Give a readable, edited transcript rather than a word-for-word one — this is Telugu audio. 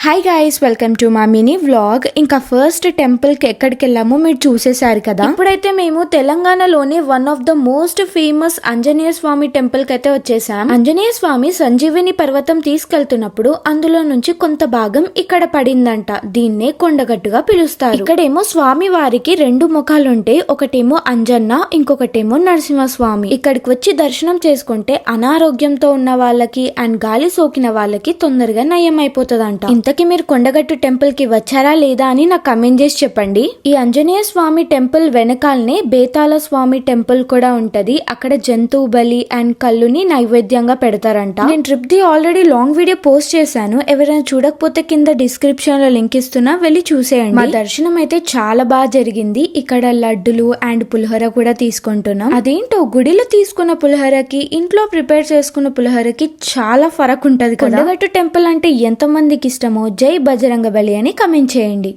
హాయ్ గైస్, వెల్కమ్ టు మా మినీ వ్లాగ్. ఇంకా ఫస్ట్ టెంపుల్ కి ఎక్కడికి వెళ్ళామో మీరు చూసేశారు కదా. ఇప్పుడైతే మేము తెలంగాణలోని one of the most famous Anjaneya Swamy temple కి అయితే వచ్చేసాం. ఆంజనేయ స్వామి సంజీవిని పర్వతం తీసుకెళ్తున్నప్పుడు అందులో నుంచి కొంత భాగం ఇక్కడ పడిందంట. దీన్నే కొండగట్టుగా పిలుస్తారు. ఇక్కడేమో స్వామి వారికి రెండు ముఖాలుంటే, ఒకటేమో అంజన్న, ఇంకొకటేమో నరసింహస్వామి. ఇక్కడికి వచ్చి దర్శనం చేసుకుంటే అనారోగ్యంతో ఉన్న వాళ్ళకి అండ్ గాలి సోకిన వాళ్ళకి తొందరగా నయం అయిపోతుందంట. ఇంతకీ మీరు కొండగట్టు టెంపుల్ కి వచ్చారా లేదా అని నాకు కమెంట్ చేసి చెప్పండి. ఈ ఆంజనేయ స్వామి టెంపుల్ వెనకాలనే బేతాళ స్వామి టెంపుల్ కూడా ఉంటది. అక్కడ జంతువు బలి అండ్ కళ్ళుని నైవేద్యంగా పెడతారంట. నేను trip the already long video post చేశాను. ఎవరైనా చూడకపోతే కింద డిస్క్రిప్షన్ లో లింక్ ఇస్తున్నా, వెళ్ళి చూసేయండి. మా దర్శనం అయితే చాలా బాగా జరిగింది. ఇక్కడ లడ్డులు అండ్ పులిహోర కూడా తీసుకుంటున్నాం. అదేంటో గుడిలో తీసుకున్న పులిహోరకి ఇంట్లో ప్రిపేర్ చేసుకున్న పులిహోరకి చాలా ఫరక్ ఉంటది. కొండగట్టు టెంపుల్ అంటే ఎంత మందికి ఇష్టమో జై బజరంగబలి అని కమెంట్ చేయండి.